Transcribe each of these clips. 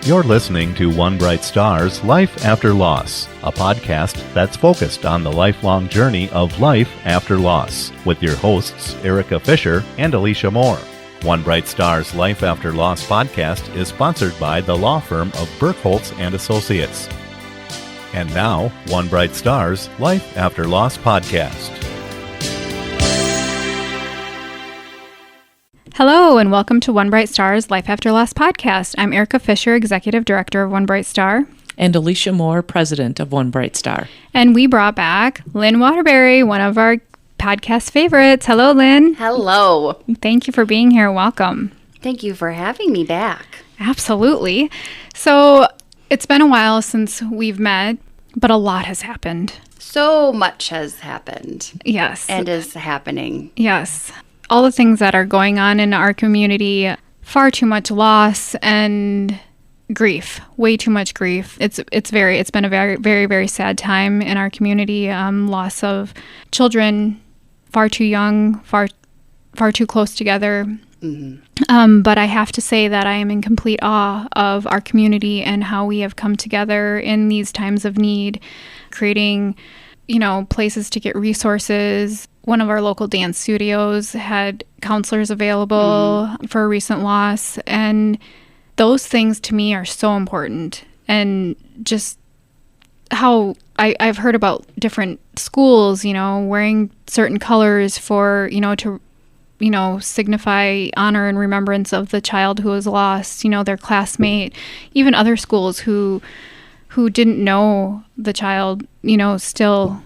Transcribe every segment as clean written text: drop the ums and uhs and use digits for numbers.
You're listening to One Bright Star's Life After Loss, a podcast that's focused on the lifelong journey of life after loss, with your hosts Erica Fisher and Alicia Moore. One Bright Star's Life After Loss podcast is sponsored by the law firm of Burkholz and Associates. And now, One Bright Star's Life After Loss podcast. Hello, and welcome to One Bright Star's Life After Loss podcast. I'm Erica Fisher, Executive Director of One Bright Star. And Alicia Moore, President of One Bright Star. And we brought back Lynn Waterbury, one of our podcast favorites. Hello, Lynn. Hello. Thank you for being here. Welcome. Thank you for having me back. Absolutely. So it's been a while since we've met, but a lot has happened. So much has happened. Yes. And is happening. Yes. All the things that are going on in our community, far too much loss and grief, way too much grief. It's been a very, very, very sad time in our community. Loss of children, far too young, far too close together. Mm-hmm. But I have to say that I am in complete awe of our community and how we have come together in these times of need, creating, places to get resources. One of our local dance studios had counselors available for a recent loss. And those things to me are so important. And just how I've heard about different schools, wearing certain colors for, to, signify honor and remembrance of the child who was lost, their classmate, even other schools who didn't know the child, still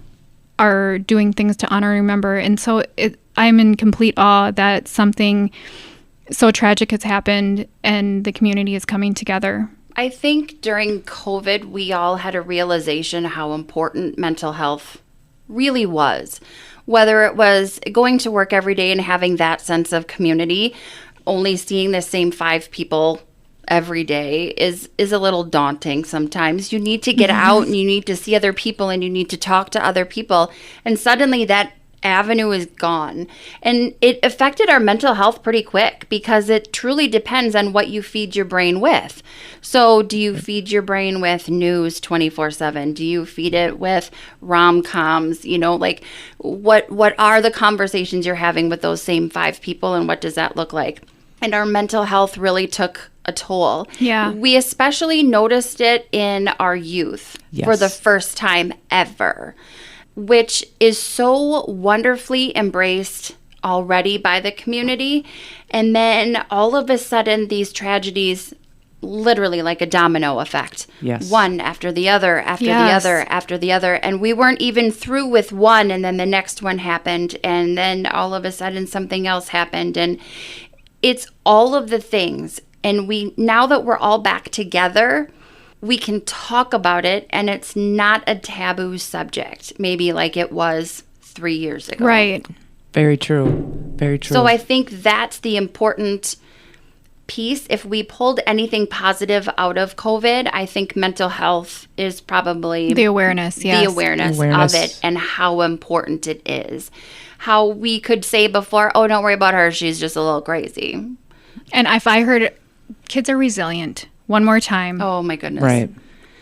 are doing things to honor and remember. And so I'm in complete awe that something so tragic has happened and the community is coming together. I think during COVID, we all had a realization how important mental health really was. Whether it was going to work every day and having that sense of community, only seeing the same 5 people every day is a little daunting sometimes. You need to get out and you need to see other people and you need to talk to other people. And suddenly that avenue is gone. And it affected our mental health pretty quick because it truly depends on what you feed your brain with. So do you feed your brain with news 24/7? Do you feed it with rom-coms? What are the conversations you're having with those same 5 people and what does that look like? And our mental health really took a toll. Yeah. We especially noticed it in our youth for the first time ever, which is so wonderfully embraced already by the community. And then all of a sudden, these tragedies, literally like a domino effect. Yes. One after the other, after the other, after the other. And we weren't even through with one, and then the next one happened. And then all of a sudden, something else happened. And it's all of the things. And now that we're all back together, we can talk about it, and it's not a taboo subject, maybe like it was 3 years ago. Right. Very true. Very true. So I think that's the important piece. If we pulled anything positive out of COVID, I think mental health is probably the awareness, yes. The awareness of it and how important it is. How we could say before, oh, don't worry about her, she's just a little crazy. And if I heard kids are resilient, one more time. Oh my goodness. Right.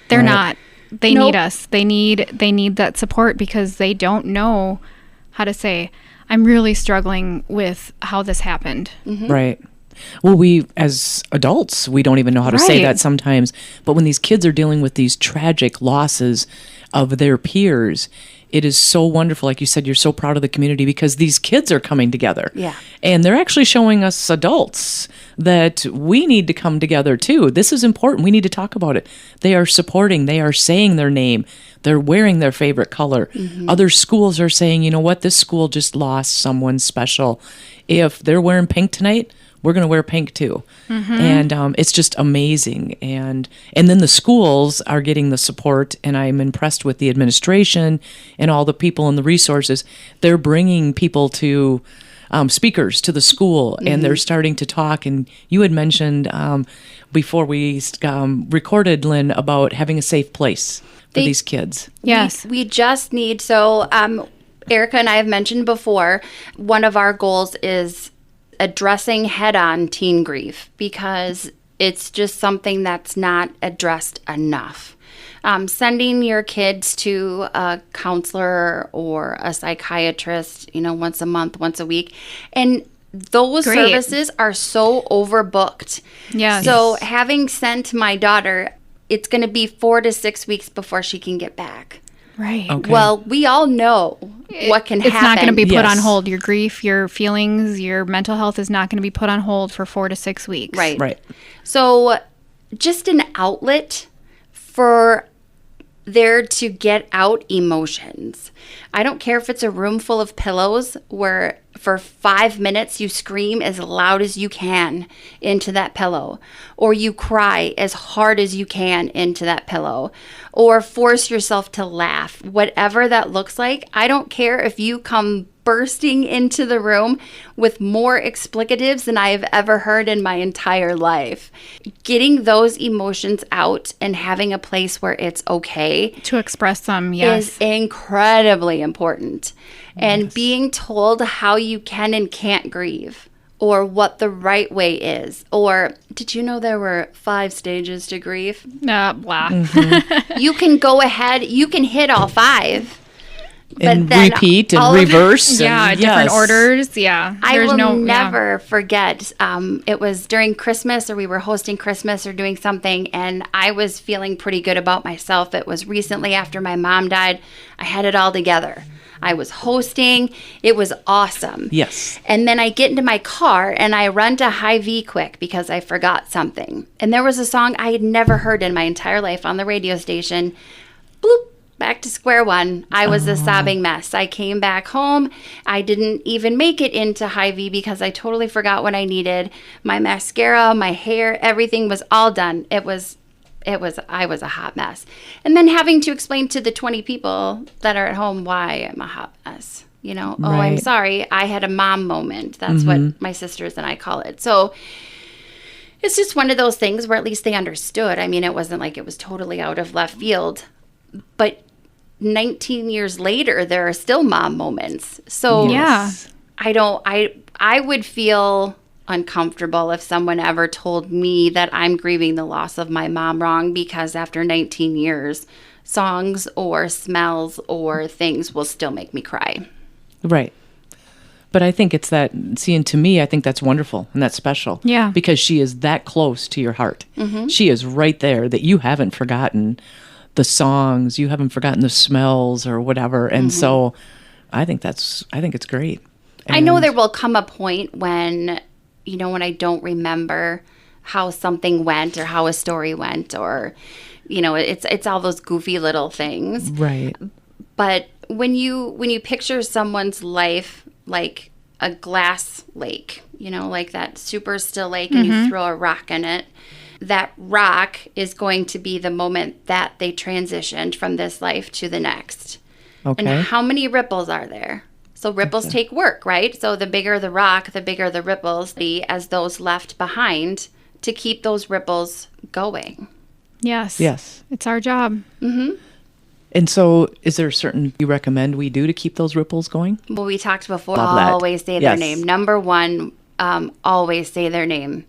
They're not. They need us. They need that support because they don't know how to say, I'm really struggling with how this happened. Mm-hmm. Right. Well, we, as adults, we don't even know how to say that sometimes. But when these kids are dealing with these tragic losses of their peers, it is so wonderful. Like you said, you're so proud of the community because these kids are coming together. Yeah. And they're actually showing us adults that we need to come together too. This is important. We need to talk about it. They are supporting. They are saying their name. They're wearing their favorite color. Mm-hmm. Other schools are saying, you know what, this school just lost someone special. If they're wearing pink tonight, we're going to wear pink too. Mm-hmm. And it's just amazing. And then the schools are getting the support, and I'm impressed with the administration and all the people and the resources. They're bringing people to speakers to the school, and they're starting to talk. And you had mentioned before we recorded, Lynn, about having a safe place for these kids. Yes. We just need, Erica and I have mentioned before, one of our goals is addressing head-on teen grief, because It's just something that's not addressed enough. Sending your kids to a counselor or a psychiatrist, once a month, once a week. And those Great. services are so overbooked. Yes. So having sent my daughter, it's going to be 4 to 6 weeks before she can get back. Right. Okay. Well, we all know what can happen. It's not going to be put Yes. on hold. Your grief, your feelings, your mental health is not going to be put on hold for 4 to 6 weeks. Right. Right. So just an outlet for there to get out emotions. I don't care if it's a room full of pillows where for 5 minutes you scream as loud as you can into that pillow, or you cry as hard as you can into that pillow, or force yourself to laugh. Whatever that looks like, I don't care if you come bursting into the room with more explicatives than I have ever heard in my entire life. Getting those emotions out and having a place where it's okay To express them, yes. is incredibly important. And being told how you can and can't grieve, or what the right way is, or did you know there were 5 stages to grief? Blah. You can go ahead, you can hit all 5. And then repeat and all of- reverse. Yeah, and different yes. orders. Yeah. I will yeah. never forget. It was during Christmas, or we were hosting Christmas or doing something, and I was feeling pretty good about myself. It was recently after my mom died. I had it all together. I was hosting. It was awesome. Yes. And then I get into my car and I run to Hy-Vee quick because I forgot something. And there was a song I had never heard in my entire life on the radio station. Bloop. Back to square one. I was a sobbing mess. I came back home. I didn't even make it into Hy-Vee because I totally forgot what I needed. My mascara, my hair, everything was all done. I was a hot mess. And then having to explain to the 20 people that are at home why I'm a hot mess. Oh, I'm Right. sorry. I had a mom moment. That's what my sisters and I call it. So it's just one of those things where at least they understood. I mean, it wasn't like it was totally out of left field. But 19 years later, there are still mom moments. So Yeah. I would feel uncomfortable if someone ever told me that I'm grieving the loss of my mom wrong, because after 19 years, songs or smells or things will still make me cry. Right. But I think it's that, seeing to me, I think that's wonderful and that's special. Yeah. Because she is that close to your heart. She is right there, that you haven't forgotten the songs, you haven't forgotten the smells or whatever. And so I think it's great. I know And- there will come a point when, when I don't remember how something went or how a story went, or, it's all those goofy little things. Right. But when you picture someone's life like a glass lake, like that super still lake, and you throw a rock in it, that rock is going to be the moment that they transitioned from this life to the next. Okay. And how many ripples are there? So ripples take work, right? So the bigger the rock, the bigger the ripples be as those left behind to keep those ripples going. Yes. Yes. It's our job. And so is there certain you recommend we do to keep those ripples going? Well, we talked before, Love that. always say Yes. their name. Number one, always say their name.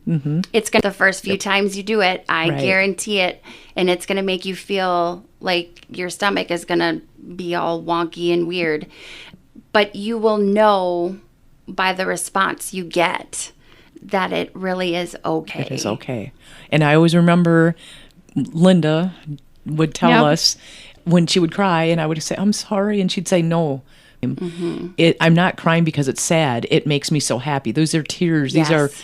It's going to, the first few times you do it, I Right. guarantee it. And it's going to make you feel like your stomach is going to be all wonky and weird. But you will know by the response you get that it really is okay. It is okay. And I always remember Linda would tell Yep. us when she would cry, and I would say, I'm sorry. And she'd say, no. I'm not crying because it's sad. It makes me so happy. Those are tears. These are Yes.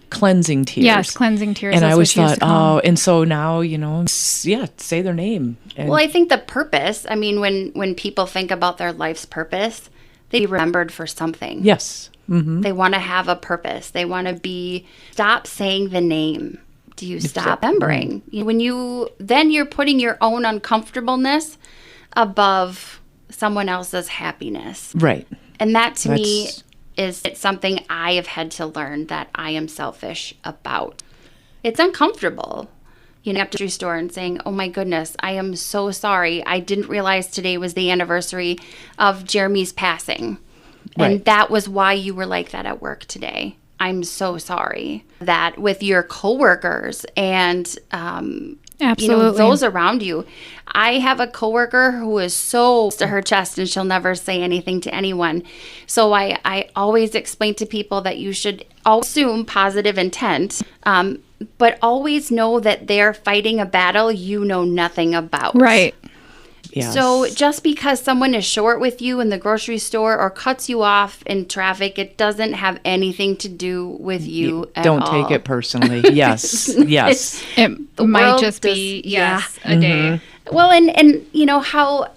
cleansing tears. Yes, cleansing tears. And I that's always what she used thought, to call them. and so now, say their name. And Well, I think the purpose, I mean, when people think about their life's purpose, they be remembered for something. yes. They want to have a purpose. They want to stop saying the name. Do you stop remembering? When you're putting your own uncomfortableness above someone else's happiness. Right. And that to me That's- it's something I have had to learn that I am selfish about. It's uncomfortable. At the grocery store and saying, oh my goodness, I am so sorry. I didn't realize today was the anniversary of Jeremy's passing. And Right. that was why you were like that at work today. I'm so sorry. That with your coworkers and, Absolutely. those around you. I have a coworker who is so to her chest and she'll never say anything to anyone. So I always explain to people that you should assume positive intent, but always know that they're fighting a battle you know nothing about. Right. Yes. So just because someone is short with you in the grocery store or cuts you off in traffic, it doesn't have anything to do with you at Don't all. take it personally. Yes. Yes. It The might world just be, does- a day. Well, and you know how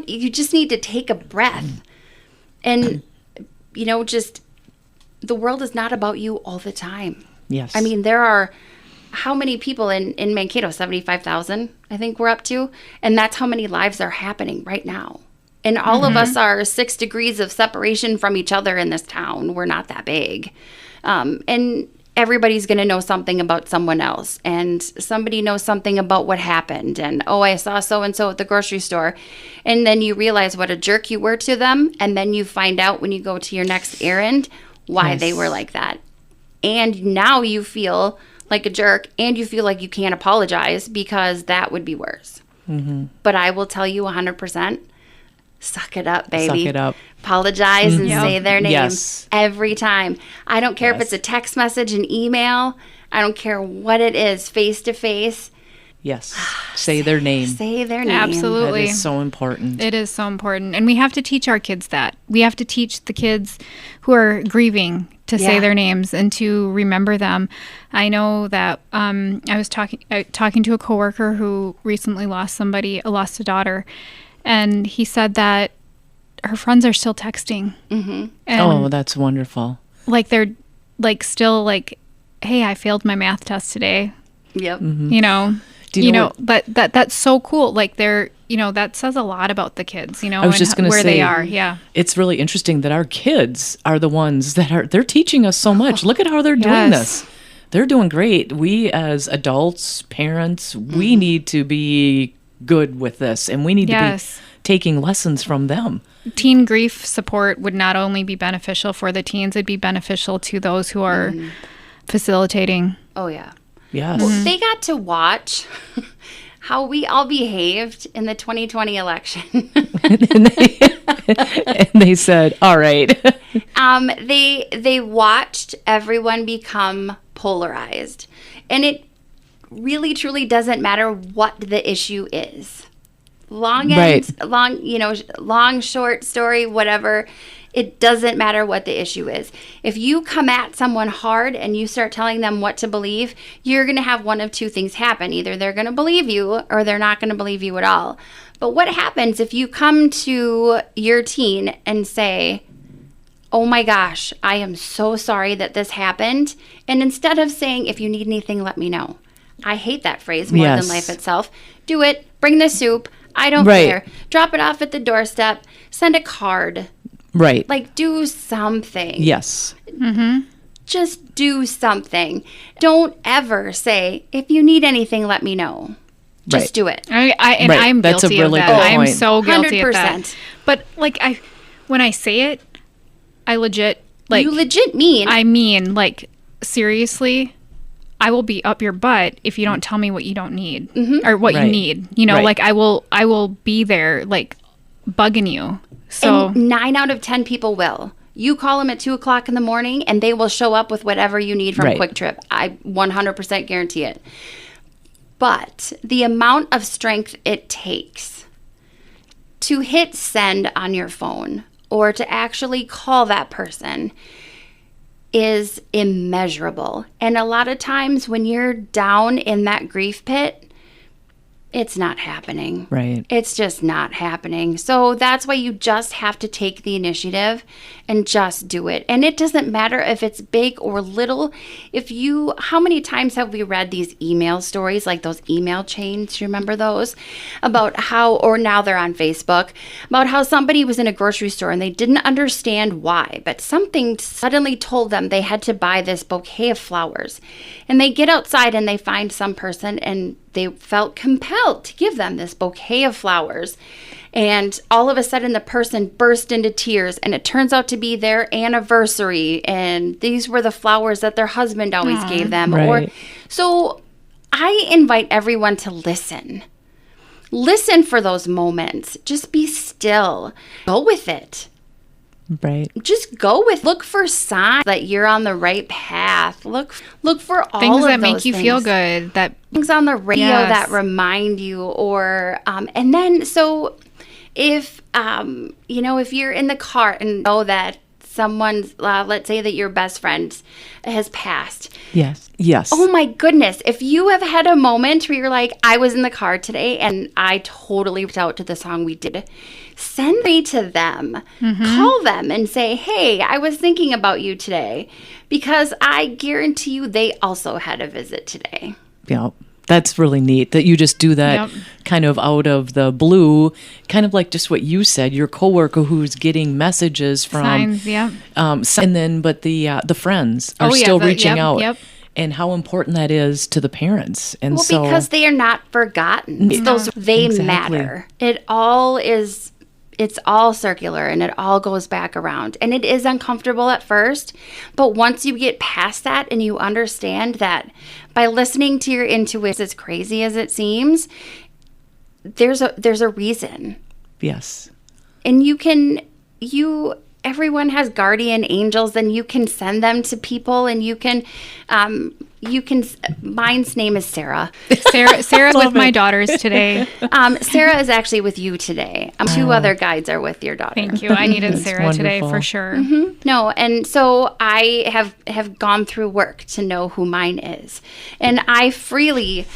you just need to take a breath, and just the world is not about you all the time. Yes. I mean, there are how many people in Mankato? 75,000, I think we're up to, and that's how many lives are happening right now. And all of us are 6 degrees of separation from each other in this town. We're not that big, and everybody's going to know something about someone else, and somebody knows something about what happened, and I saw so-and-so at the grocery store, and then you realize what a jerk you were to them, and then you find out when you go to your next errand why they were like that. And now you feel like a jerk, and you feel like you can't apologize because that would be worse. Mm-hmm. But I will tell you 100%, suck it up, baby. Suck it up. Apologize and say their name Yes. every time. I don't care if it's a text message, an email. I don't care what it is, face to face. Yes. Say their name. Say their name. That Absolutely. is so important. It is so important. And we have to teach our kids that. We have to teach the kids who are grieving to say Yeah. their names and to remember them. I know that I was talking to a coworker who recently lost a daughter, and he said that her friends are still texting. Mm-hmm. Oh, that's wonderful. Like they're like still like, hey, I failed my math test today. Yep. You know, Do you know what- that's so cool. Like they're, that says a lot about the kids, I was just going to where say, they are. Yeah. It's really interesting that our kids are the ones that they're teaching us so much. Look at how they're doing Yes. this. They're doing great. We as adults, parents, we need to be good with this, and we need Yes. to be taking lessons from them. Teen grief support would not only be beneficial for the teens, it'd be beneficial to those who are facilitating. Oh, yeah. Yes. They got to watch how we all behaved in the 2020 election. And they said, all right. They watched everyone become polarized. And it really, truly doesn't matter what the issue is. Long, short story, whatever. It doesn't matter what the issue is. If you come at someone hard and you start telling them what to believe, you're going to have one of two things happen. Either they're going to believe you or they're not going to believe you at all. But what happens if you come to your teen and say, oh my gosh, I am so sorry that this happened. And instead of saying, if you need anything, let me know. I hate that phrase more Yes. than life itself. Do it. Bring the soup. I don't Right. care. Drop it off at the doorstep. Send a card. Right. Like, do something. Yes. Just do something. Don't ever say, if you need anything, let me know. Just Right. do it. Right. I'm That's a guilty really of good that. I'm point. so guilty of 100%. that. But like when I say it, I legit like you legit mean. I mean like seriously. I will be up your butt if you don't tell me what you don't need or what you Right. need. Right. Like I will be there like bugging you. So and 9 out of 10 people will. You call them at 2 o'clock in the morning and they will show up with whatever you need from Right. Quick Trip. I 100% guarantee it. But the amount of strength it takes to hit send on your phone or to actually call that person is immeasurable. And a lot of times when you're down in that grief pit, it's not happening. Right. It's just not happening. So that's why you just have to take the initiative and just do it. And it doesn't matter if it's big or little. How many times have we read these email stories, like those email chains? You remember those? About how, or now they're on Facebook, about how somebody was in a grocery store and they didn't understand why, but something suddenly told them they had to buy this bouquet of flowers. And they get outside and they find some person and they felt compelled to give them this bouquet of flowers. And all of a sudden the person burst into tears, and it turns out to be their anniversary, and these were the flowers that their husband always gave them. Right. So I invite everyone to listen. Listen for those moments. Just be still. Go with it. Right. Just go with. Look for signs that you're on the right path. Look for all Things of that those make you things. feel good. That Things on the radio Yes. that remind you, or and then so if if you're in the car and know that someone's let's say that your best friend has passed. Yes. Yes. Oh my goodness. If you have had a moment where you're like, I was in the car today and I totally reached out to the song we did, send me to them. Call them and say, hey, I was thinking about you today, because I guarantee you they also had a visit today. Yeah. That's really neat that you just do that Yep. kind of out of the blue, kind of like just what you said, your coworker who's getting messages from signs, yeah. and then but the friends are Oh, yeah, still the- reaching yep, out. yep. And how important that is to the parents. And Well, so because they are not forgotten. They Exactly. matter. It's all circular, and it all goes back around. And it is uncomfortable at first, but once you get past that and you understand that by listening to your intuition, as crazy as it seems, there's a reason. yes. And everyone has guardian angels, and you can send them to people, and mine's name is Sarah. Sarah's with my daughters today. Sarah is actually with you today. Two other guides are with your daughter. Thank you. I needed Sarah today wonderful. for sure. No, and so I have gone through work to know who mine is, and I freely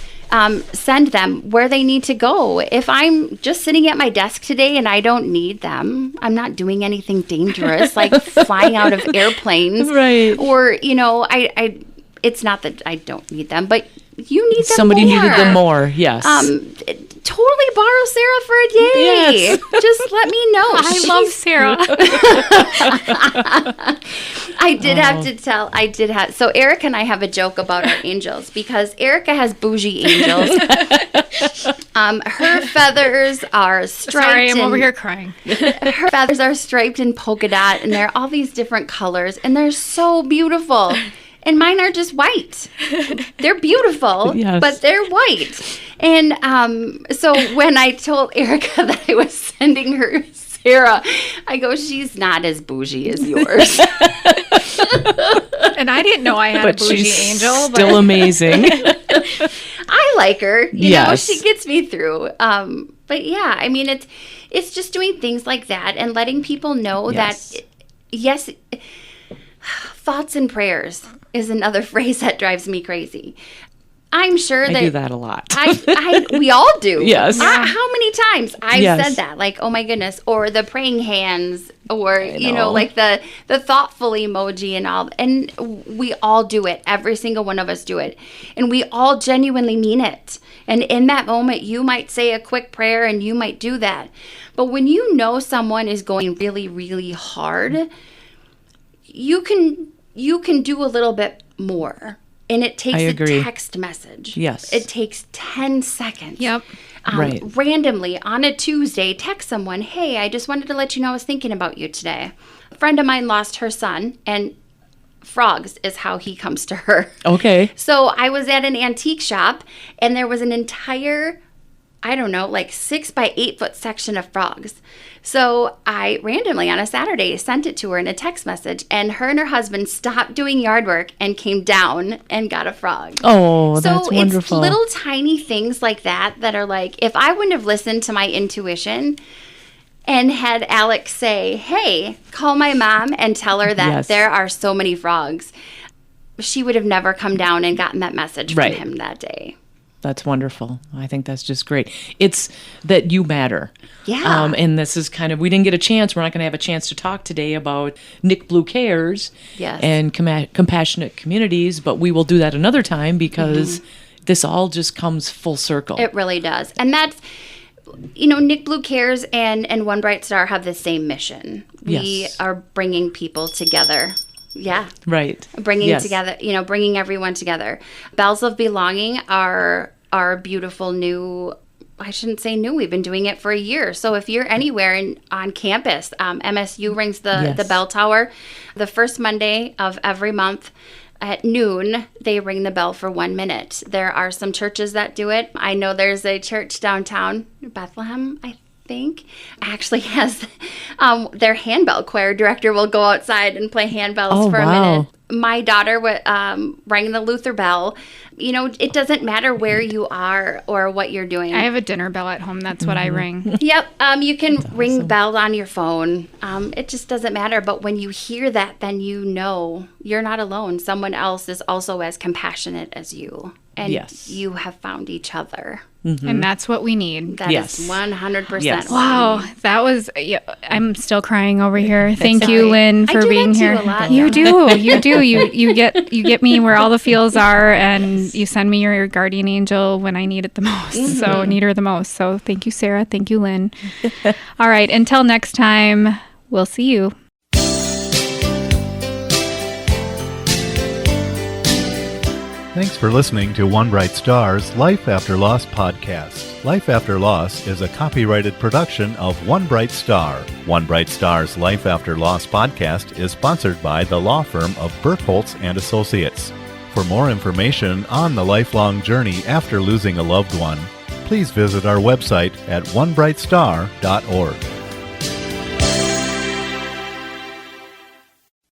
send them where they need to go. If I'm just sitting at my desk today and I don't need them, I'm not doing anything dangerous like flying out of airplanes, Right. Or I. It's not that I don't need them, but you need them. Somebody more. needed them more. Yes. Totally borrow Sarah for a day. Yes. Just let me know. I love Sarah. I did have to tell. So Erica and I have a joke about our angels, because Erica has bougie angels. Her feathers are striped. Sorry, I'm and- over here crying. Her feathers are striped in polka dot, and they're all these different colors, and they're so beautiful. And mine are just white. They're beautiful, Yes. but they're white. And so when I told Erica that I was sending her Sarah, I go, she's not as bougie as yours. And I didn't know I had but a bougie she's angel. still But amazing. I like her. You know, Yes. she gets me through. But yeah, I mean, it's just doing things like that and letting people know Yes. that, yes, thoughts and prayers is another phrase that drives me crazy. I'm sure I do that a lot. we all do. Yes. How many times I've Yes. said that? Like, oh my goodness, or the praying hands, or know. like the thoughtful emoji and all. And we all do it. Every single one of us do it, and we all genuinely mean it. And in that moment, you might say a quick prayer, and you might do that. But when you know someone is going really, really hard, you can do a little bit more. And it takes I a agree. text message. Yes. It takes 10 seconds. Yep. Right. Randomly on a Tuesday, text someone, hey, I just wanted to let you know I was thinking about you today. A friend of mine lost her son, and frogs is how he comes to her. Okay. So I was at an antique shop, and there was an entire, I don't know, like 6 by 8 foot section of frogs. So I randomly on a Saturday sent it to her in a text message, and her husband stopped doing yard work and came down and got a frog. Oh, So that's wonderful. it's little tiny things like that that are like, if I wouldn't have listened to my intuition and had Alex say, hey, call my mom and tell her that Yes. there are so many frogs, she would have never come down and gotten that message from Right. him that day. That's wonderful. I think that's just great. It's that you matter. Yeah. And this is kind of, we didn't get a chance. We're not going to have a chance to talk today about Nick Blue Cares Yes. and compassionate communities, but we will do that another time because this all just comes full circle. It really does. And that's, Nick Blue Cares and One Bright Star have the same mission. We Yes. are bringing people together. Yeah. Right. Bringing Yes. together, bringing everyone together. Bells of Belonging are our beautiful new I shouldn't say new, we've been doing it for a year. So if you're anywhere on campus, MSU rings the bell tower the first Monday of every month. At noon, they ring the bell for 1 minute. There are some churches that do it. I know there's a church downtown, Bethlehem, I think, actually has their handbell choir director will go outside and play handbells for a minute. My daughter rang the Luther bell. You know, it doesn't matter where you are or what you're doing. I have a dinner bell at home. That's what I ring. Yep. You can ring bells on your phone. It just doesn't matter. But when you hear that, then you know you're not alone. Someone else is also as compassionate as you. And you have found each other. Mm-hmm. And that's what we need. That is 100%. Yes. Wow. That was, I'm still crying over here. Thank you, Lynn, for being here. A lot, you do. You get me where all the feels are, and you send me your guardian angel when I need it the most. So need her the most. So thank you, Sarah. Thank you, Lynn. All right. Until next time, we'll see you. Thanks for listening to One Bright Star's Life After Loss podcast. Life After Loss is a copyrighted production of One Bright Star. One Bright Star's Life After Loss podcast is sponsored by the law firm of Burkholtz and Associates. For more information on the lifelong journey after losing a loved one, please visit our website at onebrightstar.org.